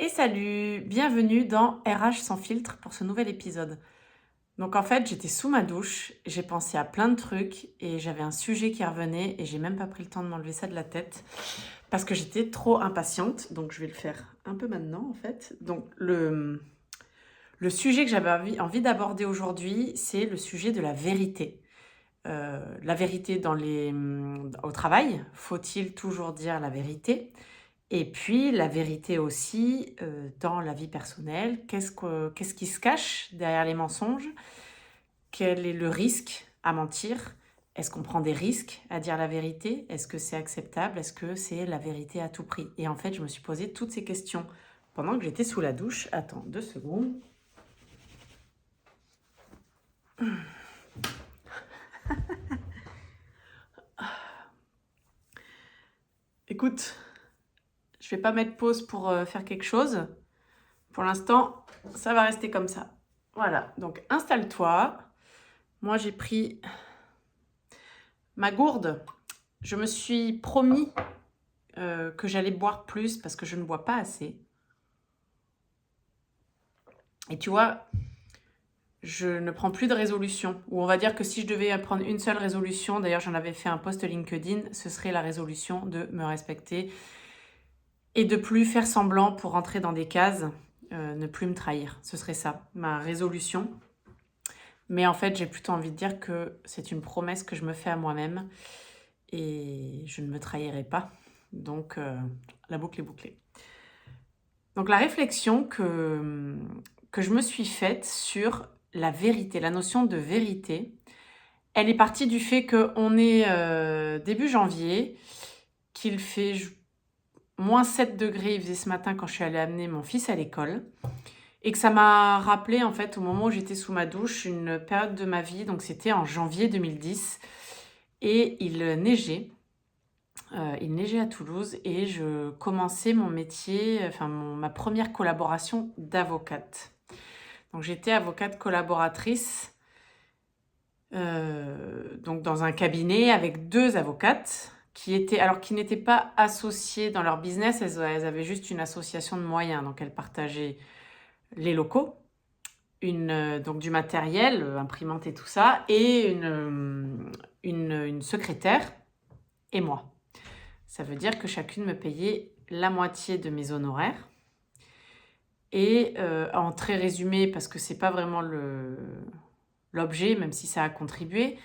Et salut, bienvenue dans RH sans filtre pour ce nouvel épisode. Donc en fait, j'étais sous ma douche, j'ai pensé à plein de trucs et j'avais un sujet qui revenait et j'ai même pas pris le temps de m'enlever ça de la tête parce que j'étais trop impatiente. Donc je vais le faire un peu maintenant en fait. Donc le sujet que j'avais envie d'aborder aujourd'hui, c'est le sujet de la vérité. La vérité au travail, faut-il toujours dire la vérité? Et puis la vérité aussi, dans la vie personnelle, qu'est-ce qui se cache derrière les mensonges? Quel est le risque à mentir? Est-ce qu'on prend des risques à dire la vérité? Est-ce que c'est acceptable? Est-ce que c'est la vérité à tout prix? Et en fait, je me suis posé toutes ces questions pendant que j'étais sous la douche. Attends 2 secondes. Écoute, je vais pas mettre pause pour, faire quelque chose. Pour l'instant, ça va rester comme ça. Voilà, donc installe-toi. Moi, j'ai pris ma gourde. Je me suis promis que j'allais boire plus parce que je ne bois pas assez. Et tu vois, je ne prends plus de résolution. Ou on va dire que si je devais prendre une seule résolution, d'ailleurs j'en avais fait un post LinkedIn, ce serait la résolution de me respecter et de plus faire semblant pour rentrer dans des cases, ne plus me trahir. Ce serait ça, ma résolution. Mais en fait, j'ai plutôt envie de dire que c'est une promesse que je me fais à moi-même et je ne me trahirai pas. Donc, la boucle est bouclée. Donc, la réflexion que je me suis faite sur la vérité, la notion de vérité, elle est partie du fait qu'on est début janvier, qu'il fait moins 7 degrés, il faisait ce matin quand je suis allée amener mon fils à l'école, et que ça m'a rappelé, en fait, au moment où j'étais sous ma douche, une période de ma vie, donc c'était en janvier 2010, et il neigeait. Il neigeait à Toulouse et je commençais mon métier, ma première collaboration d'avocate. Donc j'étais avocate collaboratrice donc dans un cabinet avec 2 avocates qui n'étaient pas associées dans leur business, elles avaient juste une association de moyens. Donc elles partageaient les locaux, donc du matériel, imprimante et tout ça, et une secrétaire et moi. Ça veut dire que chacune me payait la moitié de mes honoraires. Et en très résumé, parce que c'est pas vraiment l'objet, même si ça a contribué,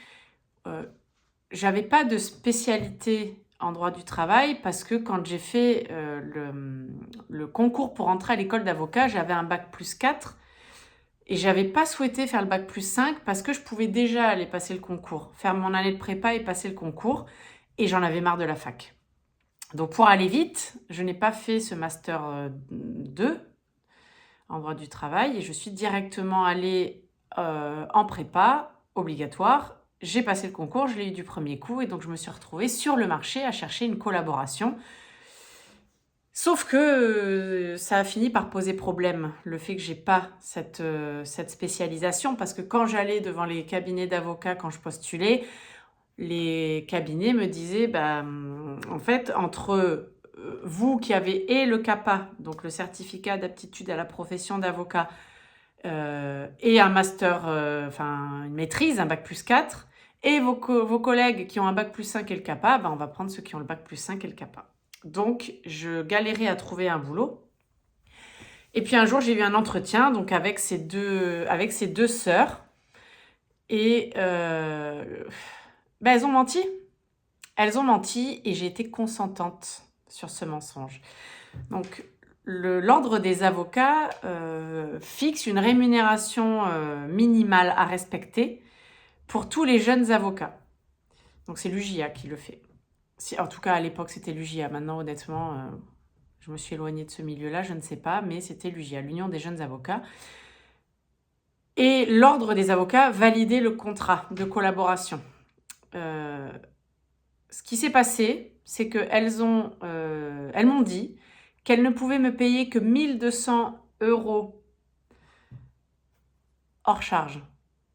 j'avais pas de spécialité en droit du travail parce que quand j'ai fait le concours pour entrer à l'école d'avocat, j'avais un bac plus 4 et j'avais pas souhaité faire le bac plus 5 parce que je pouvais déjà aller passer le concours, faire mon année de prépa et passer le concours, et j'en avais marre de la fac. Donc pour aller vite, je n'ai pas fait ce master 2 en droit du travail et je suis directement allée en prépa obligatoire. J'ai passé le concours, je l'ai eu du premier coup et donc je me suis retrouvée sur le marché à chercher une collaboration. Sauf que ça a fini par poser problème, le fait que j'ai pas cette spécialisation, parce que quand j'allais devant les cabinets d'avocats, quand je postulais, les cabinets me disaient, en fait, entre vous qui avez et le CAPA, donc le certificat d'aptitude à la profession d'avocat, et un master, une maîtrise, un bac plus 4, et vos collègues qui ont un bac plus 5 et le CAPA, on va prendre ceux qui ont le bac plus 5 et le CAPA. Donc, je galérais à trouver un boulot. Et puis un jour, j'ai eu un entretien donc avec ces deux sœurs. Et elles ont menti. Elles ont menti et j'ai été consentante sur ce mensonge. Donc, l'ordre des avocats fixe une rémunération minimale à respecter pour tous les jeunes avocats. Donc, c'est l'UJA qui le fait. En tout cas, à l'époque, c'était l'UJA. Maintenant, honnêtement, je me suis éloignée de ce milieu-là, je ne sais pas, mais c'était l'UJA, l'Union des jeunes avocats. Et l'ordre des avocats validait le contrat de collaboration. Ce qui s'est passé, c'est qu'elles m'ont dit qu'elles ne pouvaient me payer que 1 200 € hors charge.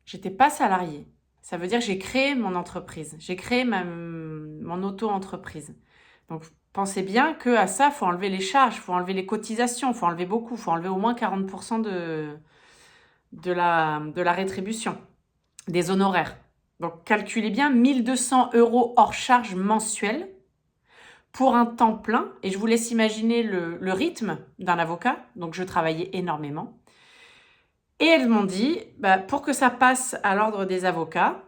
J'étais pas salariée. Ça veut dire que j'ai créé mon entreprise. J'ai créé mon auto-entreprise. Donc, pensez bien qu'à ça, il faut enlever les charges, il faut enlever les cotisations, il faut enlever beaucoup, il faut enlever au moins 40% de la rétribution, des honoraires. Donc, calculez bien 1200 € hors charge mensuelle pour un temps plein. Et je vous laisse imaginer le rythme d'un avocat. Donc, je travaillais énormément. Et elles m'ont dit, pour que ça passe à l'ordre des avocats,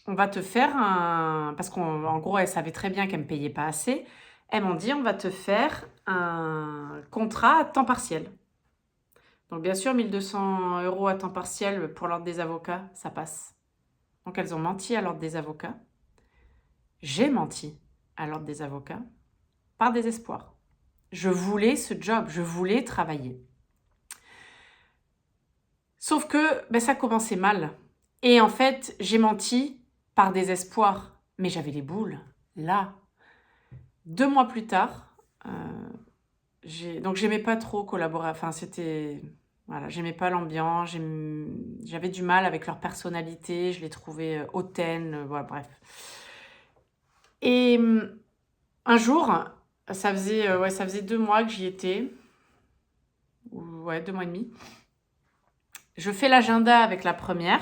on va te faire un... Parce qu'en gros, elles savaient très bien qu'elles ne me payaient pas assez. Elles m'ont dit, on va te faire un contrat à temps partiel. Donc, bien sûr, 1200 € à temps partiel pour l'ordre des avocats, ça passe. Donc, elles ont menti à l'ordre des avocats. J'ai menti à l'ordre des avocats par désespoir. Je voulais ce job, je voulais travailler. Sauf que ça commençait mal. Et en fait, j'ai menti par désespoir. Mais j'avais les boules, là. 2 mois plus tard, donc j'aimais pas trop collaborer. Enfin, c'était... Voilà, j'aimais pas l'ambiance, j'avais du mal avec leur personnalité, je les trouvais hautaines, voilà, bref. Et un jour, ça faisait 2 mois que j'y étais, ouais, 2 mois et demi. Je fais l'agenda avec la première,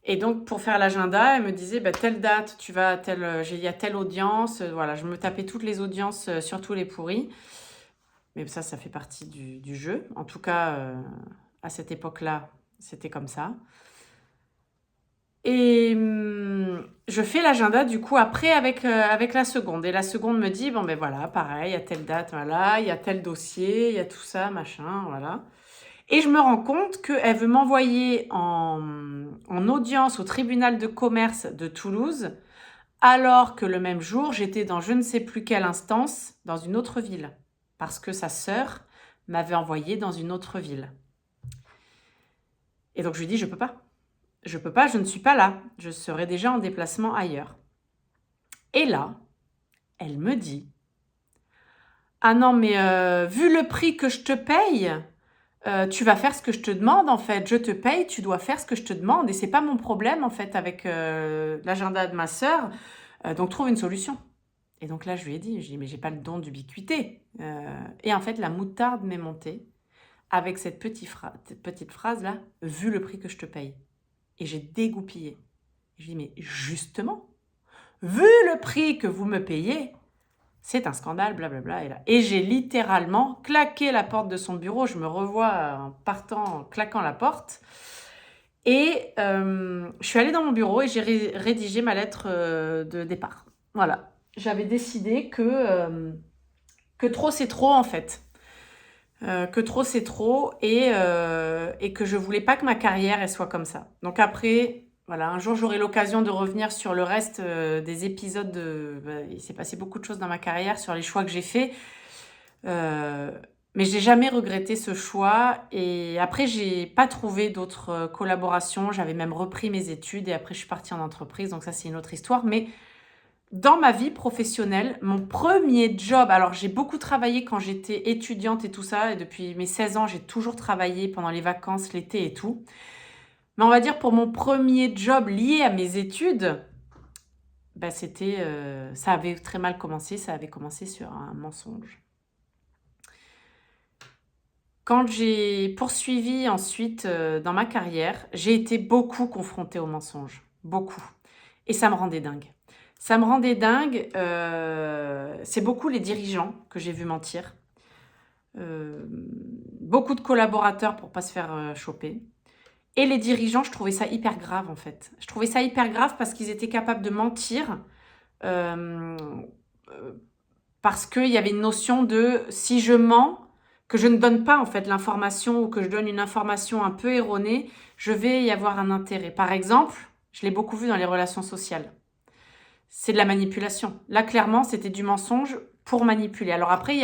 et donc pour faire l'agenda, elle me disait, telle date, tu vas à telle, il y a telle audience, voilà, je me tapais toutes les audiences, surtout les pourries. Mais ça fait partie du jeu. En tout cas, à cette époque-là, c'était comme ça. Et je fais l'agenda du coup après avec la seconde. Et la seconde me dit, voilà, pareil, il y a telle date, voilà, il y a tel dossier, il y a tout ça, machin, voilà. Et je me rends compte qu'elle veut m'envoyer en audience au tribunal de commerce de Toulouse, alors que le même jour, j'étais dans je ne sais plus quelle instance, dans une autre ville. Parce que sa sœur m'avait envoyé dans une autre ville. Et donc je lui dis, je peux pas. Je peux pas, je ne suis pas là. Je serai déjà en déplacement ailleurs. Et là, elle me dit, ah non, mais vu le prix que je te paye, tu vas faire ce que je te demande en fait. Je te paye, tu dois faire ce que je te demande. Et c'est pas mon problème en fait avec l'agenda de ma sœur. Donc trouve une solution. Et donc là, je lui ai dit, mais j'ai pas le don d'ubiquité. Et en fait, la moutarde m'est montée avec cette petite phrase-là, vu le prix que je te paye. Et j'ai dégoupillé. Je lui ai dit, mais justement, vu le prix que vous me payez, c'est un scandale, blablabla. Et j'ai littéralement claqué la porte de son bureau. Je me revois en partant, en claquant la porte. Et je suis allée dans mon bureau et j'ai rédigé ma lettre de départ. Voilà. J'avais décidé que trop c'est trop en fait. Que trop c'est trop et que je voulais pas que ma carrière elle soit comme ça. Donc après, voilà, un jour j'aurai l'occasion de revenir sur le reste des épisodes. Il s'est passé beaucoup de choses dans ma carrière, sur les choix que j'ai faits. Mais j'ai jamais regretté ce choix. Et après, j'ai pas trouvé d'autres collaborations. J'avais même repris mes études et après je suis partie en entreprise. Donc ça, c'est une autre histoire. Mais dans ma vie professionnelle, mon premier job, alors j'ai beaucoup travaillé quand j'étais étudiante et tout ça, et depuis mes 16 ans, j'ai toujours travaillé pendant les vacances, l'été et tout. Mais on va dire pour mon premier job lié à mes études, ça avait très mal commencé, ça avait commencé sur un mensonge. Quand j'ai poursuivi ensuite dans ma carrière, j'ai été beaucoup confrontée aux mensonges, beaucoup. Et ça me rendait dingue. Ça me rendait dingue, c'est beaucoup les dirigeants que j'ai vu mentir. Beaucoup de collaborateurs pour pas se faire choper. Et les dirigeants, je trouvais ça hyper grave en fait. Je trouvais ça hyper grave parce qu'ils étaient capables de mentir parce qu'il y avait une notion de si je mens, que je ne donne pas en fait l'information ou que je donne une information un peu erronée, je vais y avoir un intérêt. Par exemple, je l'ai beaucoup vu dans les relations sociales. C'est de la manipulation. Là, clairement, c'était du mensonge pour manipuler. Alors après,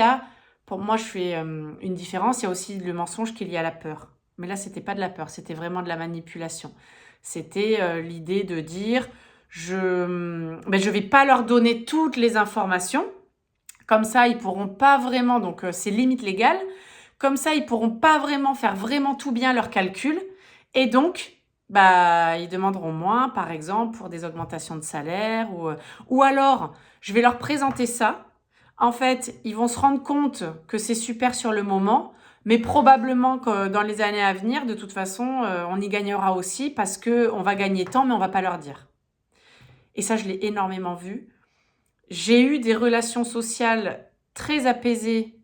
pour moi, je fais une différence. Il y a aussi le mensonge qui est lié à la peur. Mais là, c'était pas de la peur, c'était vraiment de la manipulation. C'était l'idée de dire, je vais pas leur donner toutes les informations. Comme ça, ils pourront pas vraiment, donc c'est limite légal. Comme ça, ils pourront pas vraiment faire vraiment tout bien leurs calculs. Et donc, ils demanderont moins, par exemple, pour des augmentations de salaire. Ou alors, je vais leur présenter ça En fait, ils vont se rendre compte que c'est super sur le moment, mais probablement que dans les années à venir, de toute façon, on y gagnera aussi parce qu'on va gagner tant, mais on va pas leur dire. Et ça, je l'ai énormément vu. J'ai eu des relations sociales très apaisées,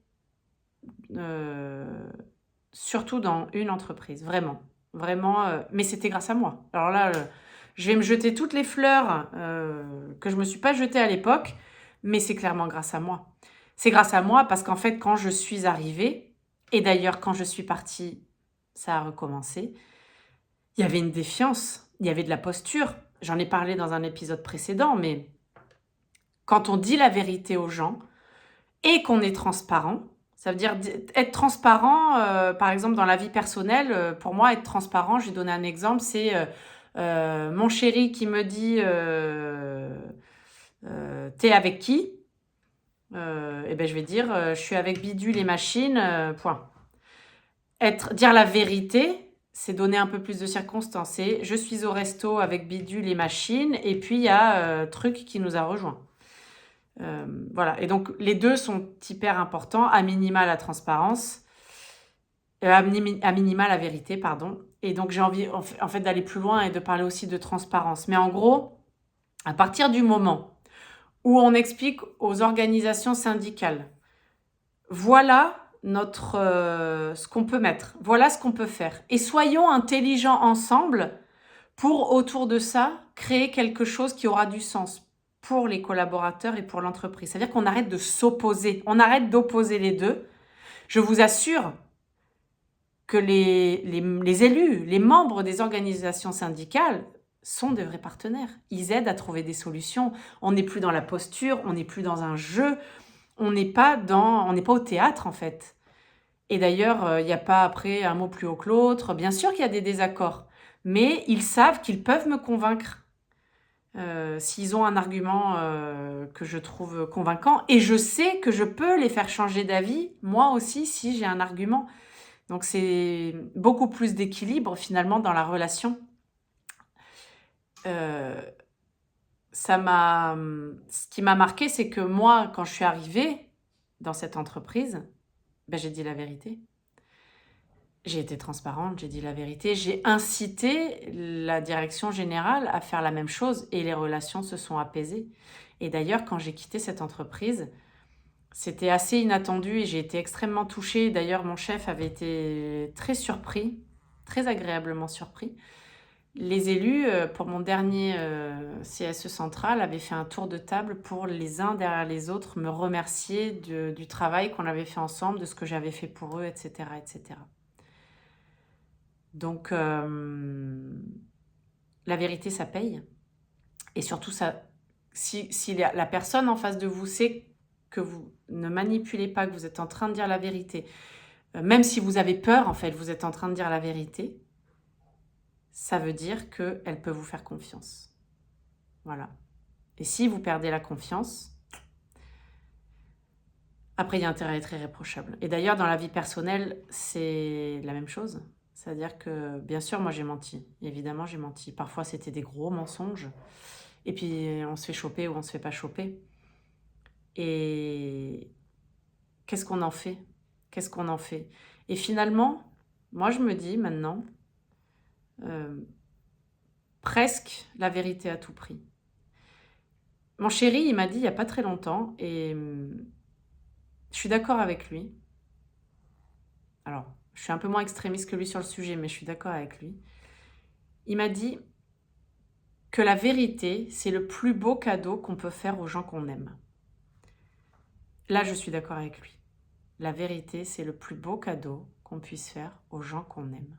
surtout dans une entreprise, vraiment. Vraiment, mais c'était grâce à moi. Alors là, je vais me jeter toutes les fleurs que je me suis pas jetées à l'époque, mais c'est clairement grâce à moi. C'est grâce à moi parce qu'en fait, quand je suis arrivée, et d'ailleurs quand je suis partie, ça a recommencé, il y avait une défiance, il y avait de la posture. J'en ai parlé dans un épisode précédent, mais quand on dit la vérité aux gens et qu'on est transparent, ça veut dire être transparent, par exemple dans la vie personnelle, pour moi être transparent, je vais donner un exemple, c'est mon chéri qui me dit t'es avec qui et ben je vais dire je suis avec Bidule et machine, point. Dire la vérité, c'est donner un peu plus de circonstances. C'est je suis au resto avec Bidule et machine, et puis il y a truc qui nous a rejoints. Voilà. Et donc les deux sont hyper importants, à minima la transparence, à minima la vérité, pardon. Et donc j'ai envie en fait d'aller plus loin et de parler aussi de transparence. Mais en gros, à partir du moment où on explique aux organisations syndicales, voilà ce qu'on peut mettre, voilà ce qu'on peut faire. Et soyons intelligents ensemble pour, autour de ça, créer quelque chose qui aura du sens pour les collaborateurs et pour l'entreprise. C'est-à-dire qu'on arrête de s'opposer, on arrête d'opposer les deux. Je vous assure que les élus, les membres des organisations syndicales sont de vrais partenaires. Ils aident à trouver des solutions. On n'est plus dans la posture, on n'est plus dans un jeu, on n'est pas au théâtre en fait. Et d'ailleurs, il n'y a pas après un mot plus haut que l'autre. Bien sûr qu'il y a des désaccords, mais ils savent qu'ils peuvent me convaincre s'ils ont un argument que je trouve convaincant. Et je sais que je peux les faire changer d'avis, moi aussi, si j'ai un argument. Donc c'est beaucoup plus d'équilibre finalement dans la relation. Ce qui m'a marqué, c'est que moi, quand je suis arrivée dans cette entreprise, ben, j'ai dit la vérité. J'ai été transparente, j'ai dit la vérité. J'ai incité la direction générale à faire la même chose et les relations se sont apaisées. Et d'ailleurs, quand j'ai quitté cette entreprise, c'était assez inattendu et j'ai été extrêmement touchée. D'ailleurs, mon chef avait été très surpris, très agréablement surpris. Les élus, pour mon dernier CSE central, avaient fait un tour de table pour les uns derrière les autres me remercier du travail qu'on avait fait ensemble, de ce que j'avais fait pour eux, etc. etc. Donc, la vérité, ça paye. Et surtout, si la personne en face de vous sait que vous ne manipulez pas, que vous êtes en train de dire la vérité, même si vous avez peur, en fait, vous êtes en train de dire la vérité, ça veut dire qu'elle peut vous faire confiance. Voilà. Et si vous perdez la confiance, après, il y a intérêt à être irréprochable. Et d'ailleurs, dans la vie personnelle, c'est la même chose. C'est-à-dire que, bien sûr, moi, j'ai menti. Évidemment, j'ai menti. Parfois, c'était des gros mensonges. Et puis, on se fait choper ou on se fait pas choper. Et qu'est-ce qu'on en fait? Qu'est-ce qu'on en fait? Et finalement, moi, je me dis maintenant, presque la vérité à tout prix. Mon chéri, il m'a dit il n'y a pas très longtemps, et je suis d'accord avec lui. Alors, je suis un peu moins extrémiste que lui sur le sujet, mais je suis d'accord avec lui. Il m'a dit que la vérité, c'est le plus beau cadeau qu'on peut faire aux gens qu'on aime. Là, je suis d'accord avec lui. La vérité, c'est le plus beau cadeau qu'on puisse faire aux gens qu'on aime.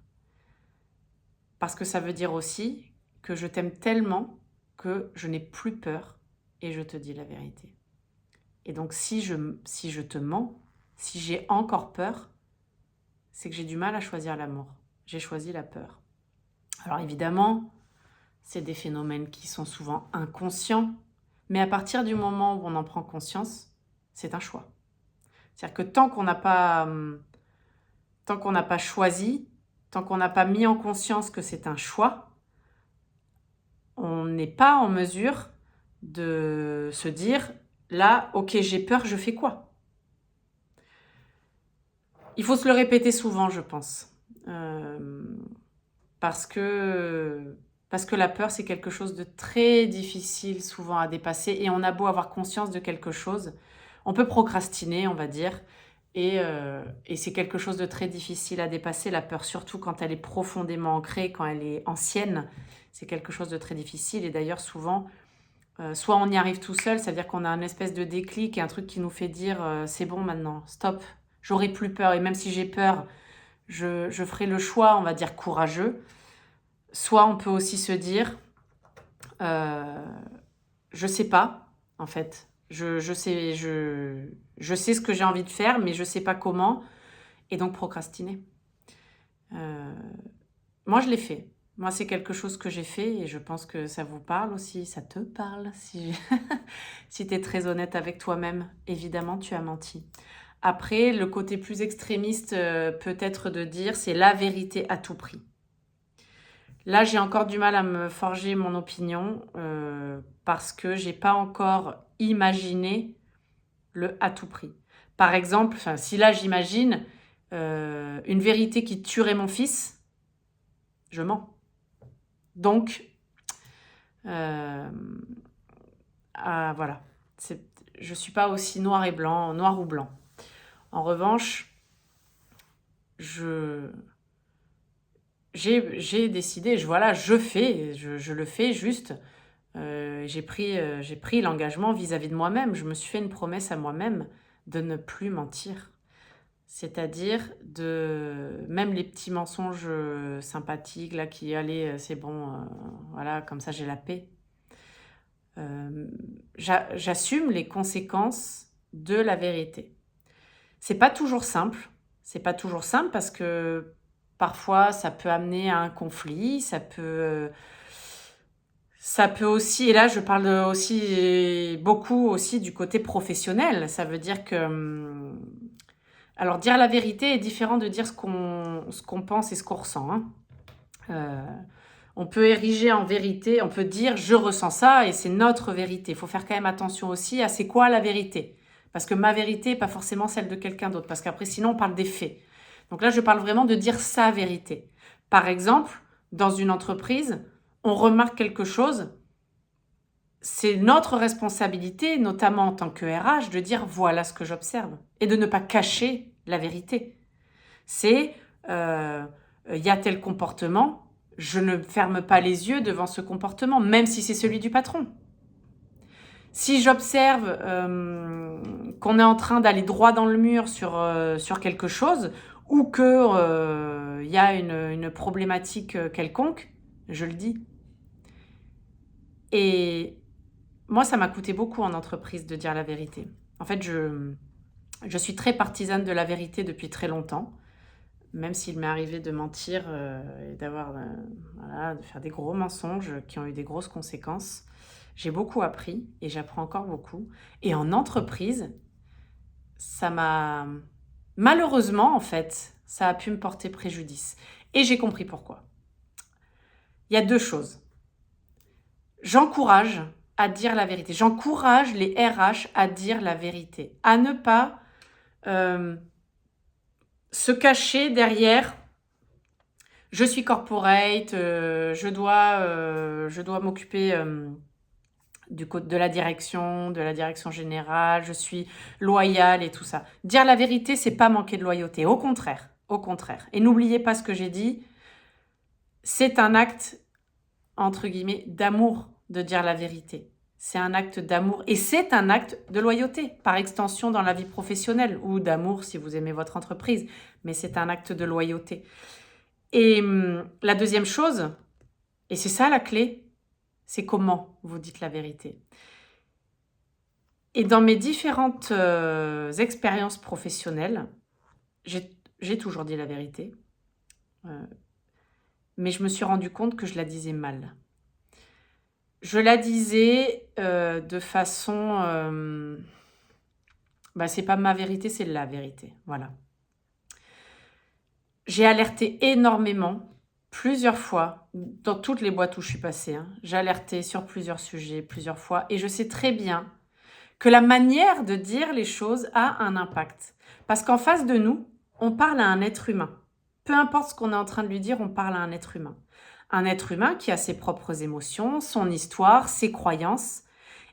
Parce que ça veut dire aussi que je t'aime tellement que je n'ai plus peur et je te dis la vérité. Et donc, si je te mens, si j'ai encore peur, c'est que j'ai du mal à choisir l'amour. J'ai choisi la peur. Alors évidemment, c'est des phénomènes qui sont souvent inconscients, mais à partir du moment où on en prend conscience, c'est un choix. C'est-à-dire que tant qu'on n'a pas choisi, tant qu'on n'a pas mis en conscience que c'est un choix, on n'est pas en mesure de se dire Là, ok, j'ai peur, je fais quoi? Il faut se le répéter souvent, je pense. Parce que, parce que la peur, c'est quelque chose de très difficile souvent à dépasser. Et on a beau avoir conscience de quelque chose, on peut procrastiner, on va dire. Et c'est quelque chose de très difficile à dépasser, la peur, surtout quand elle est profondément ancrée, quand elle est ancienne. C'est quelque chose de très difficile. Et d'ailleurs, souvent, soit on y arrive tout seul, c'est-à-dire qu'on a un espèce de déclic et un truc qui nous fait dire c'est bon maintenant, stop, j'aurai plus peur. Et même si j'ai peur, je ferai le choix, on va dire, courageux. Soit on peut aussi se dire euh, je sais pas, en fait. Je sais ce que j'ai envie de faire, mais je sais pas comment. Et donc procrastiner. Euh, Moi, je l'ai fait. Moi, c'est quelque chose que j'ai fait et je pense que ça vous parle aussi, ça te parle. Si, si tu es très honnête avec toi-même, évidemment, tu as menti. Après, le côté plus extrémiste, peut-être de dire, c'est la vérité à tout prix. Là, j'ai encore du mal à me forger mon opinion parce que j'ai pas encore imaginé le à tout prix. Par exemple, si là j'imagine une vérité qui tuerait mon fils, je mens. Donc, euh, voilà. Je ne suis pas aussi noir et blanc, noir ou blanc. En revanche, j'ai décidé, je le fais juste. J'ai pris l'engagement vis-à-vis de moi-même. Je me suis fait une promesse à moi-même de ne plus mentir. C'est-à-dire de même les petits mensonges sympathiques là qui allaient, c'est bon, voilà, comme ça j'ai la paix. J'assume les conséquences de la vérité. C'est pas toujours simple. C'est pas toujours simple parce que parfois ça peut amener à un conflit, ça peut aussi, et là je parle aussi beaucoup aussi du côté professionnel. Ça veut dire que alors dire la vérité est différent de dire ce qu'on pense et ce qu'on ressent. Hein. Euh, on peut ériger en vérité, on peut dire je ressens ça et c'est notre vérité. Il faut faire quand même attention aussi à c'est quoi la vérité. Parce que ma vérité n'est pas forcément celle de quelqu'un d'autre. Parce qu'après, sinon, on parle des faits. Donc là, je parle vraiment de dire sa vérité. Par exemple, dans une entreprise, on remarque quelque chose. C'est notre responsabilité, notamment en tant que RH, de dire voilà ce que j'observe. Et de ne pas cacher la vérité. C'est y a tel comportement, je ne ferme pas les yeux devant ce comportement, même si c'est celui du patron. Si j'observe qu'on est en train d'aller droit dans le mur sur quelque chose, ou qu'il y a une problématique quelconque, je le dis. Et moi, ça m'a coûté beaucoup en entreprise de dire la vérité. En fait, je suis très partisane de la vérité depuis très longtemps. Même s'il m'est arrivé de mentir et voilà, de faire des gros mensonges qui ont eu des grosses conséquences, j'ai beaucoup appris et j'apprends encore beaucoup. Et en entreprise, ça m'a... Malheureusement, en fait, ça a pu me porter préjudice. Et j'ai compris pourquoi. Il y a deux choses. J'encourage à dire la vérité. J'encourage les RH à dire la vérité. À ne pas se cacher derrière je suis corporate, je dois m'occuper de la direction générale, je suis loyale et tout ça. Dire la vérité, c'est pas manquer de loyauté, au contraire, au contraire. Et n'oubliez pas ce que j'ai dit, c'est un acte, entre guillemets, d'amour de dire la vérité. C'est un acte d'amour et c'est un acte de loyauté, par extension dans la vie professionnelle, ou d'amour si vous aimez votre entreprise, mais c'est un acte de loyauté. Et la deuxième chose, et c'est ça la clé, c'est comment vous dites la vérité. Et dans mes différentes expériences professionnelles, j'ai toujours dit la vérité, mais je me suis rendu compte que je la disais mal. Je la disais de façon... c'est pas ma vérité, c'est la vérité, voilà. J'ai alerté énormément, plusieurs fois, dans toutes les boîtes où je suis passée. J'ai alerté sur plusieurs sujets, plusieurs fois. Et je sais très bien que la manière de dire les choses a un impact. Parce qu'en face de nous, on parle à un être humain. Peu importe ce qu'on est en train de lui dire, on parle à un être humain. Un être humain qui a ses propres émotions, son histoire, ses croyances.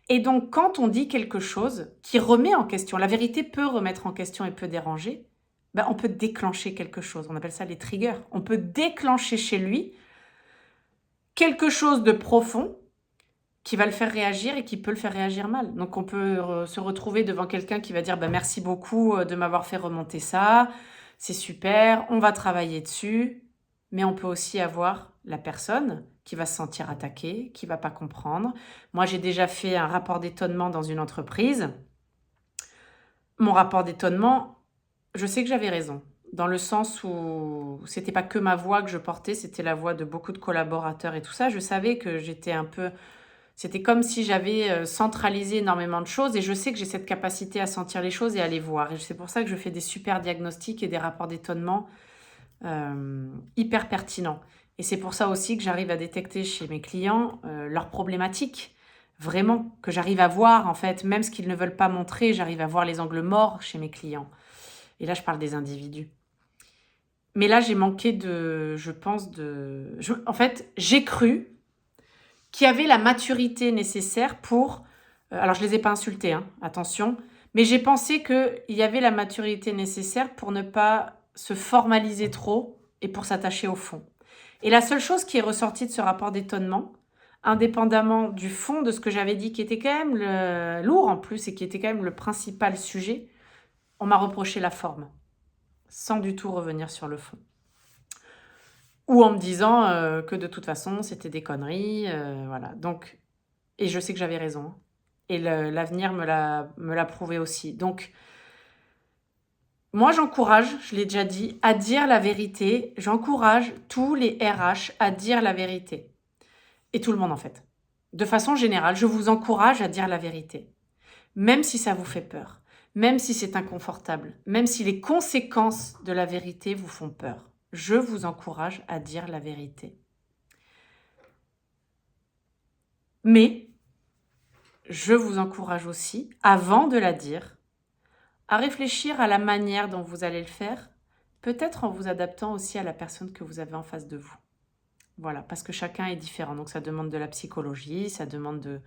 Et donc, quand on dit quelque chose qui remet en question, la vérité peut remettre en question et peut déranger, ben, on peut déclencher quelque chose. On appelle ça les triggers. On peut déclencher chez lui quelque chose de profond qui va le faire réagir et qui peut le faire réagir mal. Donc, on peut se retrouver devant quelqu'un qui va dire bah, « Merci beaucoup de m'avoir fait remonter ça, c'est super, on va travailler dessus. » Mais on peut aussi avoir la personne qui va se sentir attaquée, qui va pas comprendre. Moi, j'ai déjà fait un rapport d'étonnement dans une entreprise. Mon rapport d'étonnement, je sais que j'avais raison, dans le sens où c'était pas que ma voix que je portais, c'était la voix de beaucoup de collaborateurs et tout ça. Je savais que j'étais un peu... C'était comme si j'avais centralisé énormément de choses et je sais que j'ai cette capacité à sentir les choses et à les voir. Et c'est pour ça que je fais des super diagnostics et des rapports d'étonnement hyper pertinents. Et c'est pour ça aussi que j'arrive à détecter chez mes clients leurs problématiques. Vraiment, que j'arrive à voir, en fait, même ce qu'ils ne veulent pas montrer, j'arrive à voir les angles morts chez mes clients. Et là, je parle des individus. Mais là, j'ai manqué je pense, en fait, j'ai cru qu'il y avait la maturité nécessaire pour... alors, je ne les ai pas insultés, hein, attention, mais j'ai pensé qu'il y avait la maturité nécessaire pour ne pas se formaliser trop et pour s'attacher au fond. Et la seule chose qui est ressortie de ce rapport d'étonnement, indépendamment du fond de ce que j'avais dit, qui était quand même lourd en plus et qui était quand même le principal sujet, on m'a reproché la forme, sans du tout revenir sur le fond. Ou en me disant que de toute façon, c'était des conneries, voilà. Donc, et je sais que j'avais raison. Hein. Et l'avenir me l'a prouvé aussi. Donc, moi, j'encourage, je l'ai déjà dit, à dire la vérité. J'encourage tous les RH à dire la vérité. Et tout le monde, en fait. De façon générale, je vous encourage à dire la vérité. Même si ça vous fait peur. Même si c'est inconfortable. Même si les conséquences de la vérité vous font peur. Je vous encourage à dire la vérité. Mais, je vous encourage aussi, avant de la dire, à réfléchir à la manière dont vous allez le faire, peut-être en vous adaptant aussi à la personne que vous avez en face de vous. Voilà, parce que chacun est différent. Donc ça demande de la psychologie, ça demande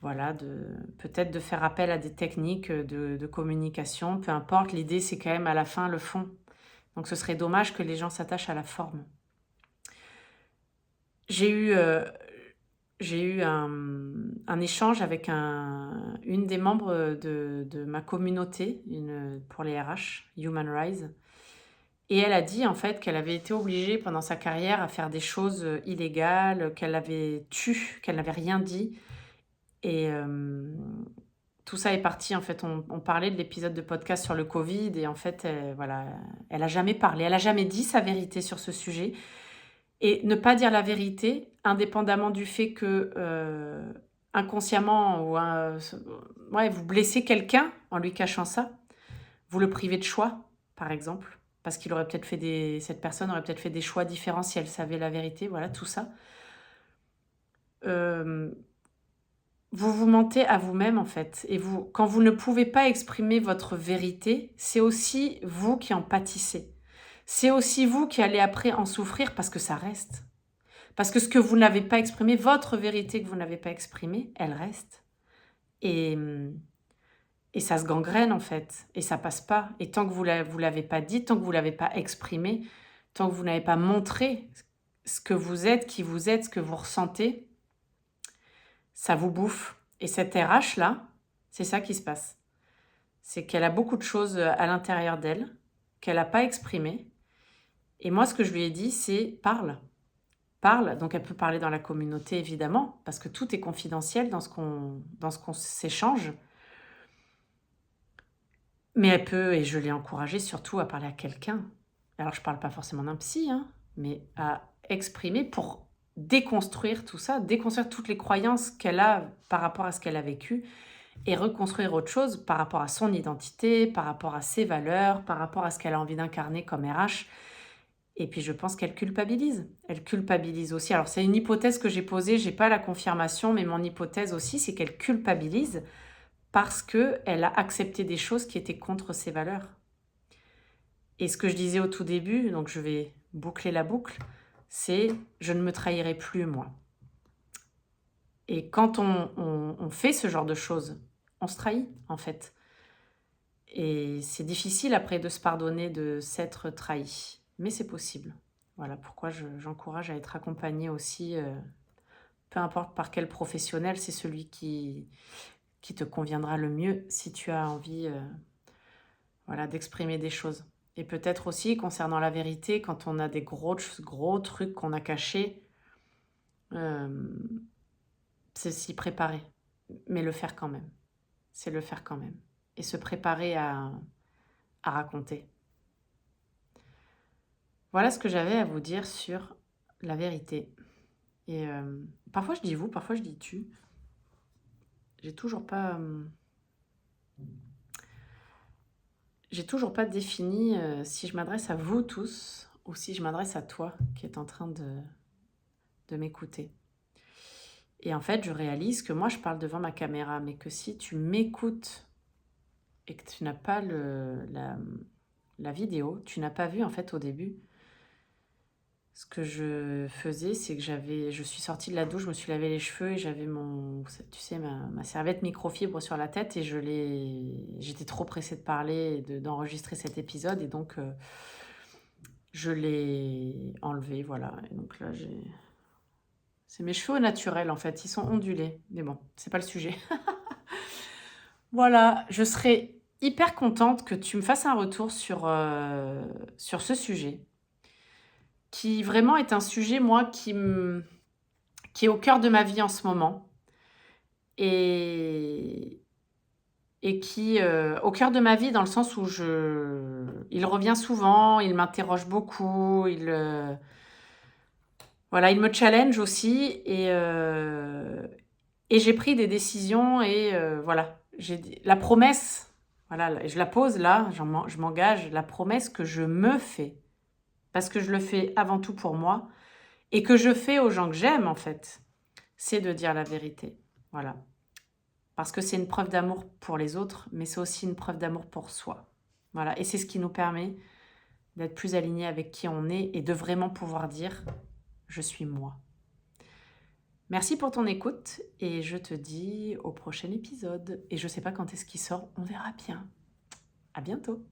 peut-être de faire appel à des techniques de communication, peu importe. L'idée, c'est quand même à la fin le fond. Donc ce serait dommage que les gens s'attachent à la forme. J'ai eu un échange avec une des membres de ma communauté pour les RH, Human Rise. Et elle a dit en fait qu'elle avait été obligée pendant sa carrière à faire des choses illégales, qu'elle avait tué, qu'elle n'avait rien dit. Et tout ça est parti, en fait, on parlait de l'épisode de podcast sur le Covid et en fait, elle n'a jamais parlé, elle n'a jamais dit sa vérité sur ce sujet. Et ne pas dire la vérité, indépendamment du fait que inconsciemment vous blessez quelqu'un en lui cachant ça, vous le privez de choix, par exemple, parce qu'il aurait peut-être cette personne aurait peut-être fait des choix différents si elle savait la vérité, voilà, tout ça. Vous vous mentez à vous-même, en fait. Et quand vous ne pouvez pas exprimer votre vérité, c'est aussi vous qui en pâtissez. C'est aussi vous qui allez après en souffrir parce que ça reste. Parce que ce que vous n'avez pas exprimé, votre vérité que vous n'avez pas exprimée, elle reste. Et ça se gangrène, en fait. Et ça passe pas. Et tant que vous l'avez pas dit, tant que vous l'avez pas exprimé, tant que vous n'avez pas montré ce que vous êtes, qui vous êtes, ce que vous ressentez, ça vous bouffe. Et cette RH-là, c'est ça qui se passe. C'est qu'elle a beaucoup de choses à l'intérieur d'elle, qu'elle n'a pas exprimées. Et moi, ce que je lui ai dit, c'est « parle ». Parle, donc elle peut parler dans la communauté évidemment, parce que tout est confidentiel dans ce qu'on s'échange. Mais elle peut, et je l'ai encouragée surtout à parler à quelqu'un. Alors je ne parle pas forcément d'un psy, hein, mais à exprimer pour déconstruire tout ça, déconstruire toutes les croyances qu'elle a par rapport à ce qu'elle a vécu et reconstruire autre chose par rapport à son identité, par rapport à ses valeurs, par rapport à ce qu'elle a envie d'incarner comme RH. Et puis, je pense qu'elle culpabilise. Elle culpabilise aussi. Alors, c'est une hypothèse que j'ai posée. Je n'ai pas la confirmation, mais mon hypothèse aussi, c'est qu'elle culpabilise parce qu'elle a accepté des choses qui étaient contre ses valeurs. Et ce que je disais au tout début, donc je vais boucler la boucle, c'est « je ne me trahirai plus, moi ». Et quand on fait ce genre de choses, on se trahit, en fait. Et c'est difficile après de se pardonner de s'être trahi. Mais c'est possible. Voilà pourquoi j'encourage à être accompagné aussi, peu importe par quel professionnel, c'est celui qui te conviendra le mieux si tu as envie voilà, d'exprimer des choses. Et peut-être aussi, concernant la vérité, quand on a des gros trucs qu'on a cachés, c'est s'y préparer. Mais le faire quand même. C'est le faire quand même. Et se préparer à raconter. Voilà ce que j'avais à vous dire sur la vérité. Et parfois je dis vous, parfois je dis tu. J'ai toujours pas défini si je m'adresse à vous tous ou si je m'adresse à toi qui est en train de m'écouter. Et en fait, je réalise que moi, je parle devant ma caméra, mais que si tu m'écoutes et que tu n'as pas la vidéo, tu n'as pas vu en fait au début, ce que je faisais, c'est que je suis sortie de la douche, je me suis lavé les cheveux et j'avais tu sais, ma serviette microfibre sur la tête et j'étais trop pressée de parler et d'enregistrer cet épisode et donc je l'ai enlevé, voilà. Et donc là, c'est mes cheveux naturels en fait, ils sont ondulés, mais bon, c'est pas le sujet. Voilà, je serais hyper contente que tu me fasses un retour sur ce sujet, qui vraiment est un sujet, moi, qui est au cœur de ma vie en ce moment et qui, au cœur de ma vie dans le sens où il revient souvent, il m'interroge beaucoup, voilà, il me challenge aussi et j'ai pris des décisions et voilà, la promesse, voilà, je la pose là, je m'engage, la promesse que je me fais, parce que je le fais avant tout pour moi et que je fais aux gens que j'aime en fait, c'est de dire la vérité, voilà. Parce que c'est une preuve d'amour pour les autres, mais c'est aussi une preuve d'amour pour soi. Voilà, et c'est ce qui nous permet d'être plus alignés avec qui on est et de vraiment pouvoir dire « je suis moi ». Merci pour ton écoute et je te dis au prochain épisode. Et je ne sais pas quand est-ce qu'il sort, on verra bien. À bientôt.